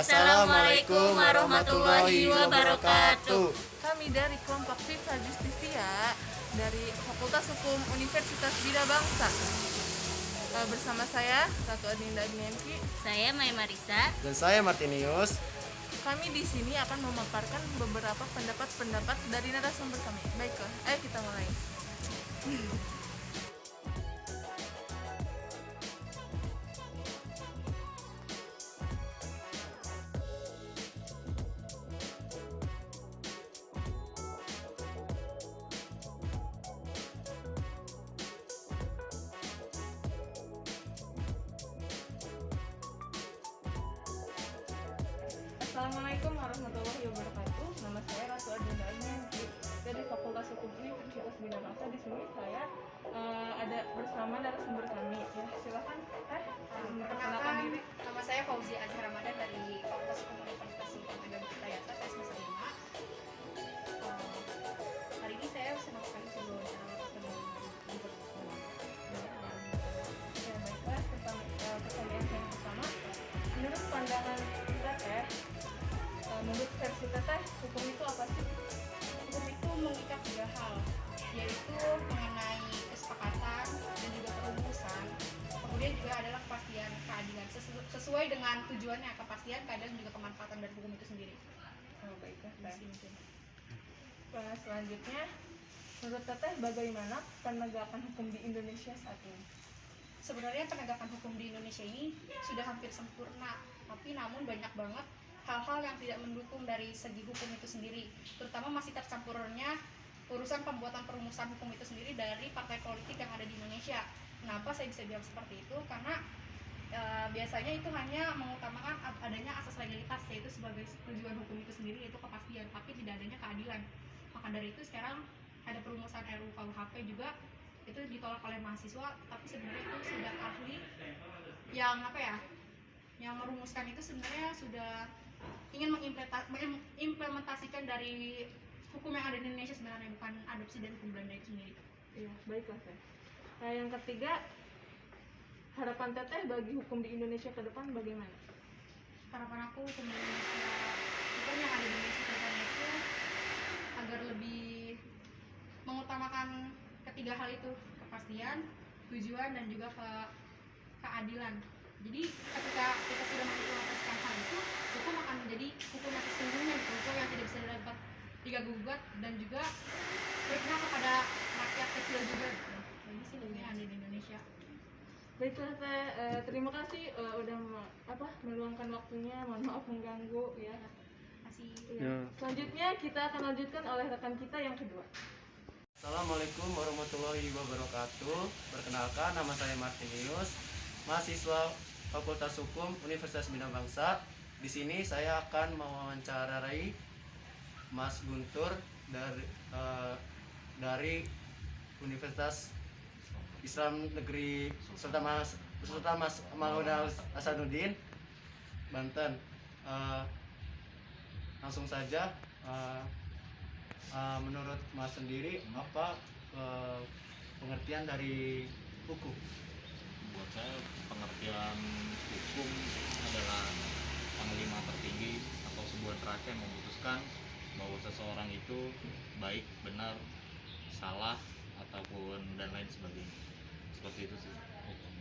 Assalamualaikum warahmatullahi wabarakatuh. Kami dari kelompok Viva Justisia dari Fakultas Hukum Universitas Bina Bangsa. Bersama saya Ratu Adinda Agnianti. Saya Maya Marisa. Dan saya Martinius. Kami di sini akan memaparkan beberapa pendapat-pendapat dari narasumber kami. Baiklah, ayo kita mulai. Assalamualaikum warahmatullahi wabarakatuh. Nama saya Ratu Adinda Agnianti dari Fakultas Hukum Universitas Bina Bangsa. Di sini saya ada bersama narasumber kami. Ya, silakan memperkenalkan diri. Nama saya Fauzi Azhar Ramadan dari Fakultas Hukum Universitas Bina Bangsa, saya semester 5. Hari ini saya senang sekali sebelum wawancara Ya, baiklah, pertanyaan yang pertama, menurut pandangan kita menurut versi teteh, hukum itu apa sih? hukum itu mengikat 3 hal, yaitu mengenai kesepakatan dan juga perumusan. Kemudian juga adalah kepastian keadilan sesuai dengan tujuannya, kepastian keadilan dan juga kemanfaatan dari hukum itu sendiri. Baiklah, selanjutnya, menurut teteh bagaimana penegakan hukum di Indonesia saat ini? Sebenarnya penegakan hukum di Indonesia ini sudah hampir sempurna, tapi namun banyak banget hal-hal yang tidak mendukung dari segi hukum itu sendiri, terutama masih tercampurnya urusan pembuatan perumusan hukum itu sendiri dari partai politik yang ada di Indonesia. Kenapa saya bisa bilang seperti itu? Karena biasanya itu hanya mengutamakan adanya asas legalitas, yaitu sebagai tujuan hukum itu sendiri, yaitu kepastian, tapi tidak adanya keadilan. Maka dari itu sekarang ada perumusan RUU KUHP juga itu ditolak oleh mahasiswa, tapi sebenarnya itu sudah ahli yang yang merumuskan itu sebenarnya sudah ingin mengimplementasikan dari hukum yang ada di Indonesia sebenarnya, bukan adopsi dari hukum Belanda itu sendiri. Iya, baiklah teh. Nah, yang ketiga, harapan teteh bagi hukum di Indonesia ke depan bagaimana? Harapan aku hukum di Indonesia, hukum yang ada di Indonesia ke depannya itu agar lebih mengutamakan ketiga hal itu, kepastian, tujuan, dan juga keadilan. Jadi ketika kita sudah mengimplementasikan hal itu, hukum akan menjadi hukum yang sesungguhnya, hukum yang tidak bisa dapat digagugat dan juga berpihak kepada rakyat kecil juga. Jadi sih hukum yang ada di Indonesia. Baiklah teh, terima kasih udah meluangkan waktunya. Mohon maaf mengganggu ya. Masih Ya. Selanjutnya kita akan lanjutkan oleh rekan kita yang kedua. Assalamualaikum warahmatullahi wabarakatuh. Perkenalkan, nama saya Martinius, mahasiswa Fakultas Hukum Universitas Bina Bangsa. Di sini saya akan mewawancarai Mas Guntur dari Universitas Islam Negeri Sultan Mas Maulana Hasanuddin, Banten. Langsung saja, menurut Mas sendiri apa pengertian dari hukum? Buat saya pengertian hukum adalah panglima tertinggi atau sebuah neraca yang memutuskan bahwa seseorang itu baik, benar, salah, ataupun dan lain sebagainya. Seperti itu sih hukum.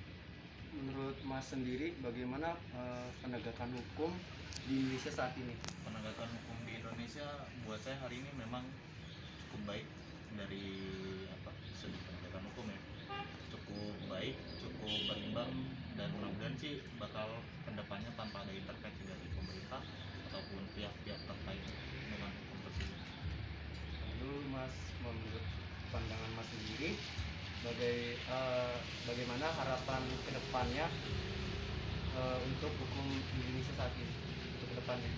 Menurut Mas sendiri bagaimana penegakan hukum di Indonesia saat ini? Penegakan hukum di Indonesia buat saya hari ini memang cukup baik dari segi penegakan hukum ya. Cukup baik, cukup berimbang, dan mudah-mudahan sih bakal kedepannya tanpa ada intervensi dari pemerintah ataupun pihak-pihak terkait dengan hukum tersebut. Lalu Mas, menurut pandangan Mas sendiri, bagaimana harapan kedepannya untuk hukum di Indonesia saat ini, untuk kedepannya?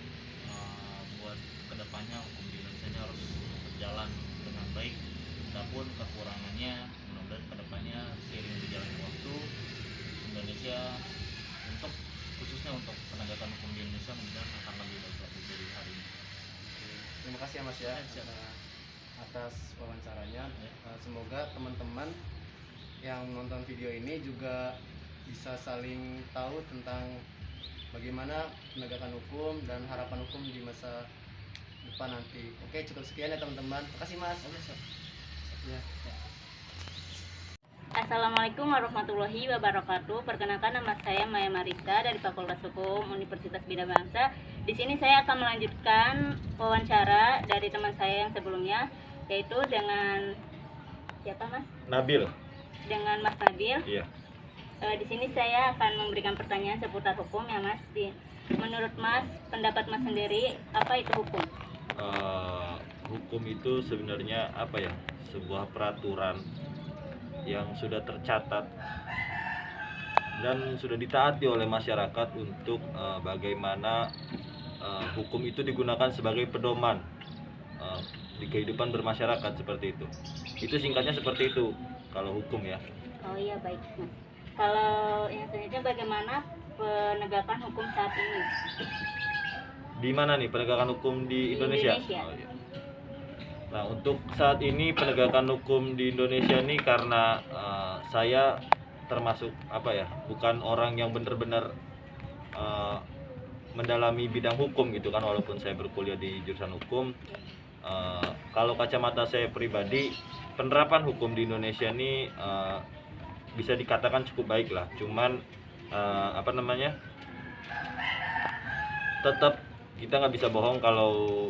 Buat kedepannya hukum di Indonesia ini harus berjalan dengan baik, adapun kekurangannya mudah-mudahan kedepannya seiring berjalannya waktu Indonesia khususnya untuk penegakan hukum di Indonesia mudah-mudahan akan lebih baik lagi dari hari ini. Terima kasih ya Mas ya, atas wawancaranya. Semoga teman-teman yang nonton video ini juga bisa saling tahu tentang bagaimana penegakan hukum dan harapan hukum di masa depan nanti. Oke, cukup sekian ya teman-teman. Makasih Mas. Ya. Assalamualaikum warahmatullahi wabarakatuh. Perkenalkan, nama saya Maya Marisa dari Fakultas Hukum Universitas Bina Bangsa. Di sini saya akan melanjutkan wawancara dari teman saya yang sebelumnya, yaitu dengan siapa Mas? Nabil. Dengan Mas Nabil. Iya. Di sini saya akan memberikan pertanyaan seputar hukum ya Mas. Menurut Mas, pendapat Mas sendiri, apa itu hukum? Hukum itu sebenarnya apa ya? Sebuah peraturan yang sudah tercatat dan sudah ditaati oleh masyarakat untuk bagaimana hukum itu digunakan sebagai pedoman di kehidupan bermasyarakat, seperti itu. Itu singkatnya seperti itu kalau hukum ya. Oh iya, baik Mas. Kalau yang selanjutnya, bagaimana penegakan hukum saat ini? Di mana nih penegakan hukum di Indonesia? Oh, iya. Nah, untuk saat ini penegakan hukum di Indonesia ini, karena saya termasuk apa ya, bukan orang yang benar-benar mendalami bidang hukum gitu kan, walaupun saya berkuliah di jurusan hukum. Kalau kacamata saya pribadi, penerapan hukum di Indonesia ini bisa dikatakan cukup baik lah. Cuman tetap kita nggak bisa bohong kalau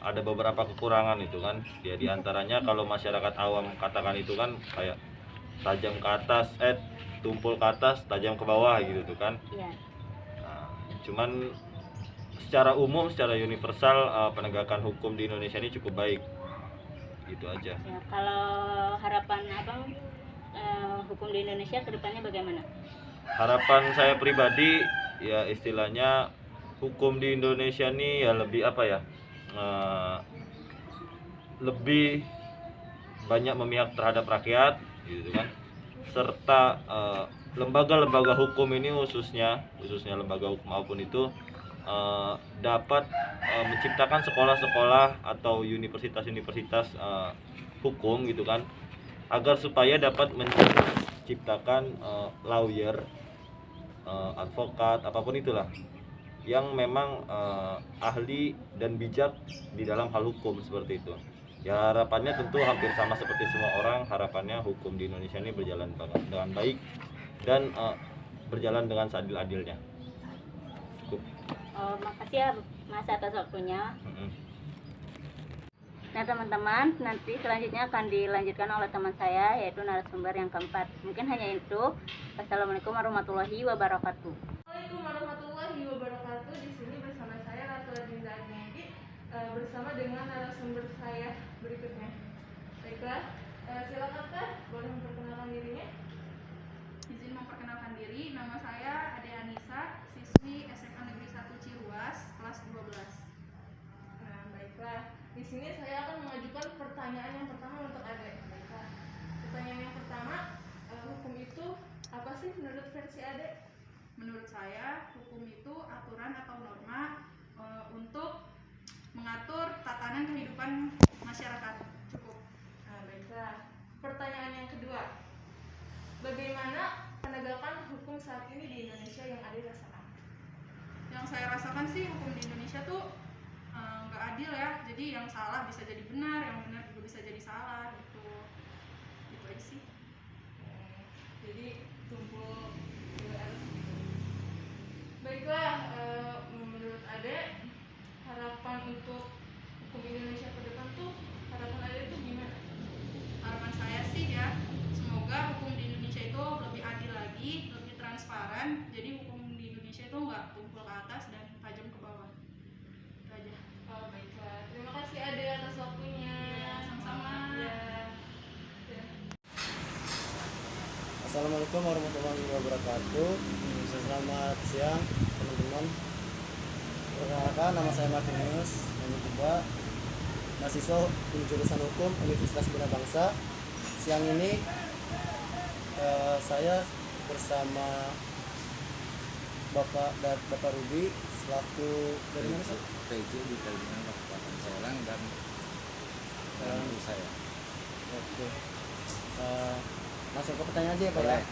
ada beberapa kekurangan itu kan. Ya diantaranya kalau masyarakat awam katakan itu kan kayak tajam ke atas, tumpul ke atas, tajam ke bawah gitu tuh kan. Iya. Nah, cuman secara umum, secara universal penegakan hukum di Indonesia ini cukup baik. Gitu aja. Ya, kalau harapan Abang hukum di Indonesia kedepannya bagaimana? Harapan saya pribadi ya istilahnya hukum di Indonesia ini ya lebih apa ya, lebih banyak memihak terhadap rakyat gitu kan, serta lembaga-lembaga hukum ini khususnya lembaga hukum maupun itu dapat menciptakan sekolah-sekolah atau universitas-universitas hukum gitu kan, agar supaya dapat menciptakan lawyer, advokat, apapun itulah yang memang ahli dan bijak di dalam hal hukum, seperti itu. Ya harapannya tentu hampir sama seperti semua orang, harapannya hukum di Indonesia ini berjalan dengan baik dan berjalan dengan seadil-adilnya. Cukup. Makasih ya Mas atas waktunya. Nah teman-teman, nanti selanjutnya akan dilanjutkan oleh teman saya, yaitu narasumber yang keempat. Mungkin hanya itu. Wassalamualaikum warahmatullahi wabarakatuh. Assalamualaikum warahmatullahi wabarakatuh. Di sini bersama saya Ratu Adinda Agnendi, bersama dengan narasumber saya berikutnya. Baiklah, silakan Kak, boleh memperkenalkan dirinya. Izin memperkenalkan diri, nama saya Ade Anissa, siswi SMA Negeri 1 Ciruas, kelas 12. Nah, baiklah. Di sini saya akan mengajukan pertanyaan yang pertama untuk Ade. Baiklah. Pertanyaan yang pertama, hukum itu apa sih menurut versi Ade? Menurut saya, hukum itu aturan atau norma untuk mengatur tatanan kehidupan masyarakat. Cukup. Nah, baiklah. Pertanyaan yang kedua, bagaimana penegakan hukum saat ini di Indonesia yang Ade rasakan? Yang saya rasakan sih hukum di Indonesia tuh nggak adil ya. Jadi yang salah bisa jadi benar, yang benar juga bisa jadi salah gitu. Gitu aja sih. Jadi tumpul dua arus gitu. Baiklah, menurut Ade, harapan untuk hukum Indonesia ke depan tuh, harapan Ade tuh gimana? Harapan saya sih ya, semoga hukum di Indonesia itu lebih adil lagi, lebih transparan. Jadi hukum di Indonesia itu nggak tumpul ke atas dan tajam ke bawah. Itu aja. Oh, baiklah. Terima kasih Ade atas waktunya. Ya, sama-sama. Ya. Assalamualaikum warahmatullahi wabarakatuh. Selamat siang teman-teman. Perkenalkan, nama saya Martinus Mencoba, mahasiswa jurusan hukum Universitas Bina Bangsa. Siang ini saya bersama Bapak Ruby selaku dari mana sih? PJ di Kabupaten Kabupaten Serang dan ibu saya. Oke. Langsung ke pertanyaan aja ya Pak ya. Boleh.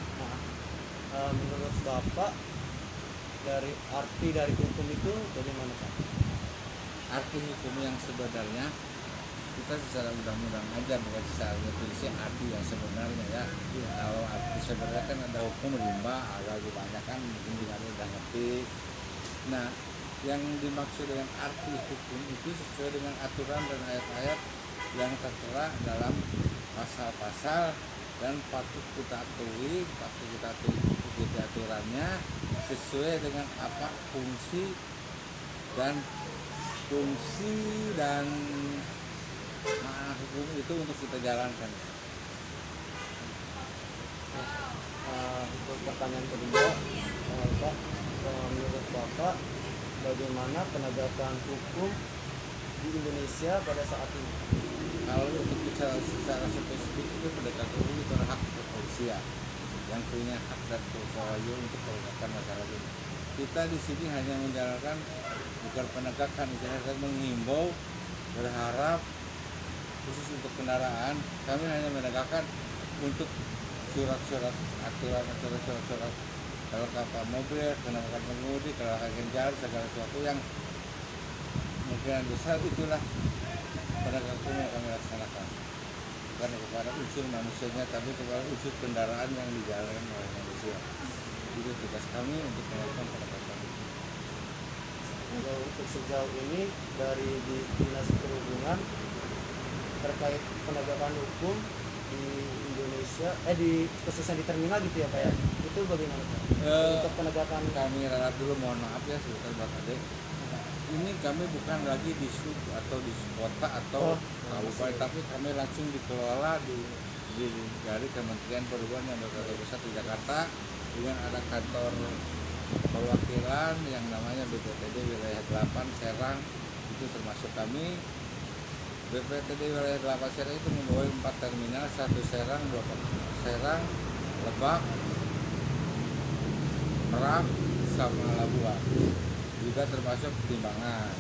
Menurut Bapak dari arti dari hukum itu bagaimana Pak? Arti hukum yang sebenarnya kita secara undang-undang aja, bukan secara definisi arti yang sebenarnya ya. Kalau arti sebenarnya kan ada hukum rimba, ada banyak kan mungkin tidak udah ngerti. Nah, yang dimaksud dengan arti hukum itu sesuai dengan aturan dan ayat-ayat yang tertera dalam pasal-pasal dan patut kita ikuti aturannya sesuai dengan apa fungsi dan makna hukum itu untuk kita jalankan. Untuk pertanyaan kedua, Pak, menurut Bapak bagaimana penegakan hukum di Indonesia pada saat ini? Kalau untuk bicara secara spesifik itu penegakan hukum itu hak kepolisian yang punya hak dan kewajiban untuk penegakan masalah ini. Kita di sini hanya menjalankan bukan penegakan, kita menghimbau, berharap khusus untuk kendaraan kami hanya menegakkan untuk surat-surat aturan surat-surat kalau kapal mobil, kendaraan pengemudi, kecelakaan jalan, segala sesuatu yang kemungkinan besar itulah penegakan hukum yang kami laksanakan, bukan kepada unsur manusianya tapi kepada unsur kendaraan yang dijalankan oleh manusia. Itu tugas kami untuk melakukan penegakan hukum. Kalau untuk sejauh ini dari Dinas Perhubungan terkait penegakan hukum di Indonesia, khususnya di terminal gitu ya Pak ya, itu bagaimana Pak? Untuk penegakan Kami ralat dulu, mohon maaf ya sebentar Pak Ade. Ini kami bukan lagi di sub atau di kota atau kabupaten, tapi kami langsung dikelola dari Kementerian Perhubungan yang berkantor pusat di Jakarta dengan ada kantor perwakilan yang namanya BPTD Wilayah 8 Serang, itu termasuk kami. BPTD Wilayah 8 Serang itu membawa 4 terminal, 1 Serang, 2 Serang, Lebak, Merak, sama Labuan. Juga termasuk Timbangan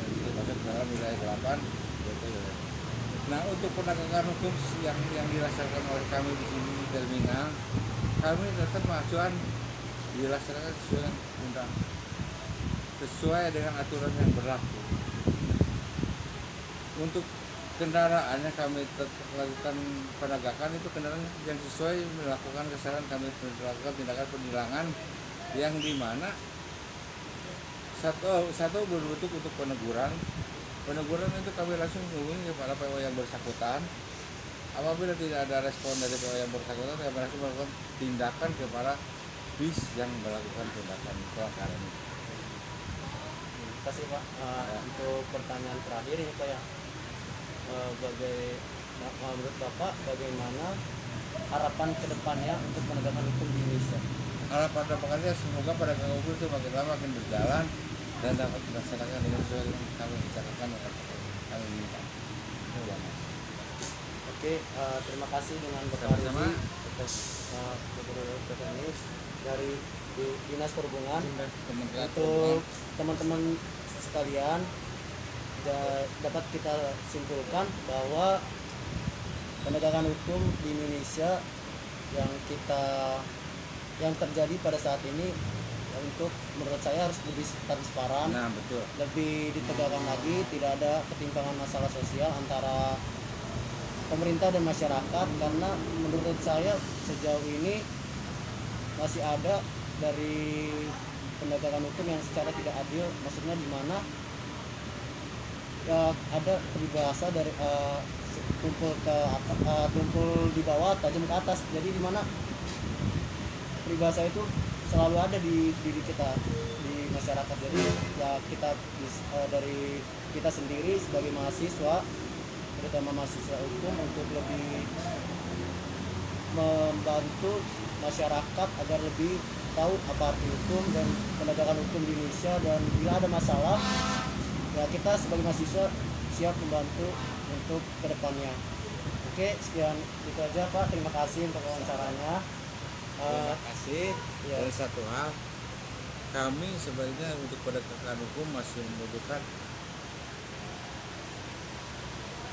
itu termasuk dalam wilayah 8 BPTD. Nah, untuk penegakan hukum yang dilaksanakan oleh kami di sini di terminal, kami tetap mengacuan dilaksanakan sesuai dengan aturan yang berlaku. Untuk kendaraannya kami tetap lakukan penegakan, itu kendaraan yang sesuai melakukan kesalahan kami melakukan tindakan penilangan yang dimana satu berbentuk untuk peneguran itu kami langsung menghubungi kepada PO yang bersangkutan. Apabila tidak ada respon dari PO yang bersangkutan, kami langsung melakukan tindakan kepada bis yang melakukan tindakan pelanggaran ini. Terima kasih Pak. Untuk pertanyaan terakhir ini Pak ya, menurut Bapak bagaimana harapan kedepannya untuk penegakan hukum di Indonesia? Harapan depannya semoga penegakan hukum itu makin lama makin berjalan dan dapat dilaksanakan dengan sesuai yang kami bicarakan dan kami minta. Oke, terima kasih dengan Bapak Sama-sama. Gubernur Anies dari Dinas Perhubungan. Kementerian Untuk teman-teman sekalian, dapat kita simpulkan bahwa penegakan hukum di Indonesia yang terjadi pada saat ini untuk menurut saya harus lebih transparan, Nah, betul. lebih ditegakkan lagi, tidak ada ketimpangan masalah sosial antara pemerintah dan masyarakat, karena menurut saya sejauh ini masih ada dari penegakan hukum yang secara tidak adil, maksudnya di mana ya ada peribahasa dari tumpul di bawah tajam ke atas, jadi di mana peribahasa itu selalu ada di diri kita, di masyarakat. Jadi ya kita dari kita sendiri sebagai mahasiswa, terutama mahasiswa hukum, untuk lebih membantu masyarakat agar lebih tahu apa arti hukum dan penegakan hukum di Indonesia, dan bila ada masalah ya kita sebagai mahasiswa siap membantu untuk kedepannya. Oke, sekian itu aja Pak, terima kasih untuk wawancaranya. Terima kasih. Ya. Dan satu hal, kami sebenarnya untuk penegakan hukum masih membutuhkan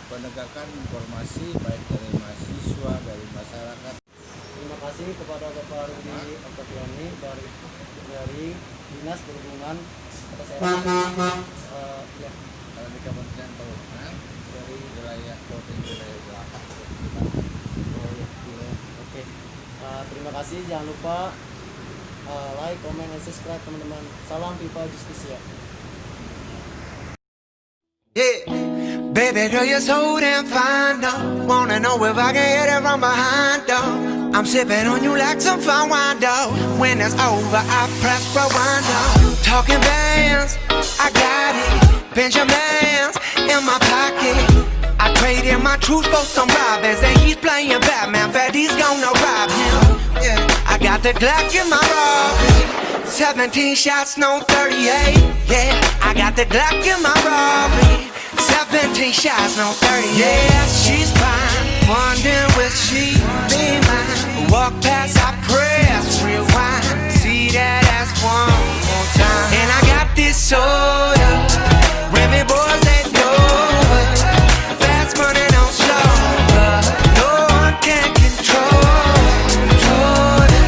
penegakan informasi baik dari mahasiswa, dari masyarakat, terima kasih kepada Bapak Rudi Oktaviani dari Dinas Perhubungan atas ya, Kalau di Kabupaten Perhubungan dari wilayah Provinsi Wilayah Selatan. oh, ya, iya. Oke. Terima kasih, jangan lupa like, comment, and subscribe teman-teman. Salam Viva Justicia. Yeah, baby girl, you're so damn fine, though. Wanna know if I can hit it from behind, though. I'm sipping on you like some fine wine, though. When it's over, I press rewind, though. Talking bands, I got it. Benjamins in my pocket. I traded my truth for some robins, and he's playing Batman. Freddy's gonna rob him. Yeah, I got the Glock in my robbery. 17 shots, no 38. Yeah, I got the Glock in my robbery. 17 shots, no 38. Yeah, she's fine. Wondering will she be mine? Walk past, I press rewind. See that ass one more time. And I got this soda. Remy boys that know it. Fast money, no slow. No one can control it.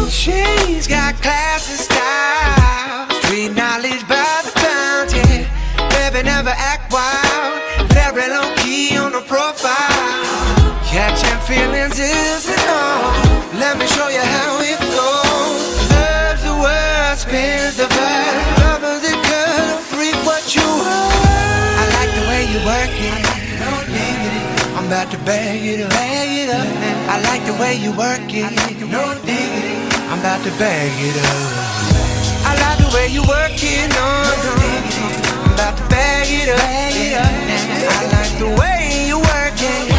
She's got class and style, street knowledge by the pound, yeah. Baby never act wild, very low key on the profile. Catching feelings is the norm. Let me show you how it goes. Love's the word, spins the verb. Love is the girl, freak what you are. I like the way you work it. No diggity. I'm about to bag it up. I like the way you work it. No diggity. I'm about to bag it up. I like the way you work it, no, I'm about to bag it up. I like the way you work it,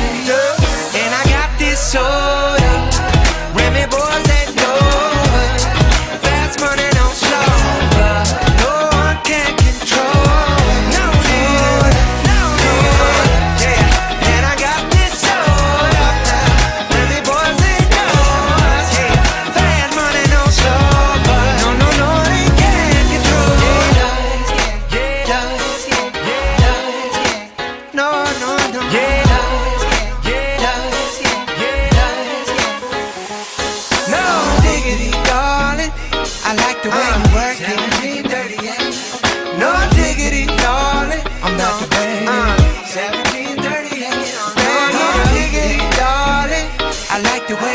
and I got this soda. Remy boys that know it. Fast money, no slow. No one can control it. No, yeah. And I got this soda. Remy boys that know it. Fast money, no slow. No, they can't control it. No. No diggity, darling. I like the way you work it. No diggity, darling. I'm about to bang. 1738. No diggity, darling. I like the way